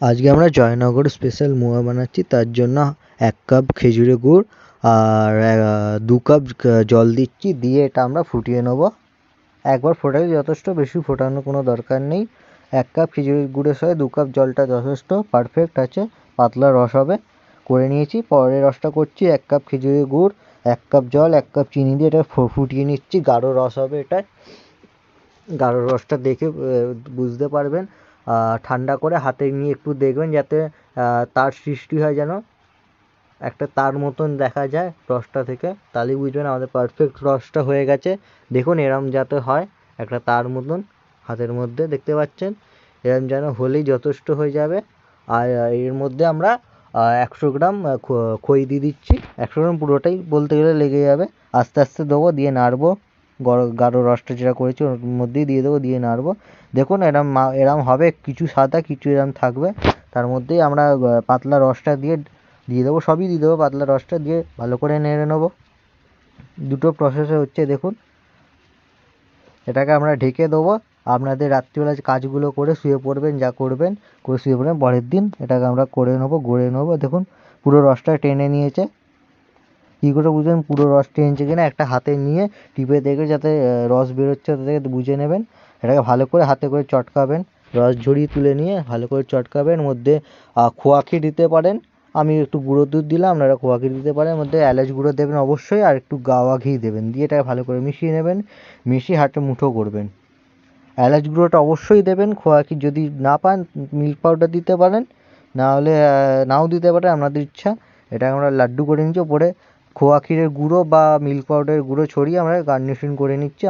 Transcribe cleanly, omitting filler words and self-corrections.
আজকে আমরা জয়নগর স্পেশাল মোয়া বানাচ্ছি, তার জন্য 1 কাপ খেজুরের গুড় আর 2 কাপ জল দিচ্ছি, দিয়ে এটা আমরা ফুটিয়ে নেব। একবার ফোটালে যথেষ্ট, বেশি ফোটানোর কোনো দরকার নেই। 1 কাপ খেজুরের গুড়ের সাথে 2 কাপ জলটা যথেষ্ট, পারফেক্ট আছে, পাতলা রস হবে। করে নিয়েছি। পরের রসটা করছি 1 কাপ খেজুরের গুড়, 1 কাপ জল, 1 কাপ চিনি দিয়ে এটা ফুটিয়ে নিচ্ছি। গাঢ় রস হবে এটা। গাঢ় রসটা দেখে বুঝতে পারবেন। ঠান্ডা করে হাতে নিয়ে একটু দেখবেন যাতে তার সৃষ্টি হয়, যেন একটা তার মতন দেখা যায় রসটা থেকে, তাহলেই বুঝবেন আমাদের পারফেক্ট রসটা হয়ে গেছে। দেখুন এরম যাতে হয়, একটা তার মতন হাতের মধ্যে দেখতে পাচ্ছেন, এরম যেন হলেই যথেষ্ট হয়ে যাবে। আর এর মধ্যে আমরা 100 গ্রাম খই দিয়ে দিচ্ছি। 100 গ্রাম পুরোটাই বলতে গেলে লেগে যাবে। আস্তে আস্তে দেবো, দিয়ে নাড়বো। গাঢ় রসটা যেটা করেছি ওর মধ্যেই দিয়ে দেবো, দিয়ে নাড়বো। দেখুন এরম হবে, কিছু সাদা কিছু এরম থাকবে। তার মধ্যেই আমরা পাতলা রসটা দিয়ে দেবো, সবই দিয়ে দেবো। পাতলা রসটা দিয়ে ভালো করে নেড়ে নেবো। দুটো প্রসেসে হচ্ছে দেখুন। এটাকে আমরা ঢেকে দেবো। আপনাদের রাত্রিবেলা কাজগুলো করে শুয়ে পড়বেন, যা করবেন করে শুয়ে পড়বেন, পরের দিন এটাকে আমরা করে নেবো, গড়ে নেবো। দেখুন পুরো রসটা টেনে নিয়েছে। কী করে বুঝবেন পুরো রস টেনেছে কিনা? একটা হাতে নিয়ে টিপে দেখে যাতে রস বেরোচ্ছে ওটা থেকে বুঝে নেবেন। এটাকে ভালো করে হাতে করে চটকাবেন, রস ঝরিয়ে তুলে নিয়ে ভালো করে চটকাবেন। এর মধ্যে খোয়া ক্ষীর দিতে পারেন, আমি একটু গুঁড়ো দুধ দিলাম, আপনারা খোয়া ক্ষীর দিতে পারেন। এর মধ্যে এলাচ গুঁড়ো দেবেন অবশ্যই, আর একটু গাওয়া ঘি দেবেন। দিয়ে এটাকে ভালো করে মিশিয়ে নেবেন, মিশিয়ে হাতে মুঠো করবেন। এলাচ গুঁড়োটা অবশ্যই দেবেন। খোয়া ক্ষীর যদি না পান মিল্ক পাউডার দিতে পারেন, নাহলে নাও দিতে পারেন, আপনাদের ইচ্ছা। এটাকে আমরা লাড্ডু করে নিচ্ছি। ওপরে খোয়া ক্ষীরের গুঁড়ো বা মিল্ক পাউডারের গুঁড়ো ছড়িয়ে আমরা গার্নিশিং করে নিচ্ছি।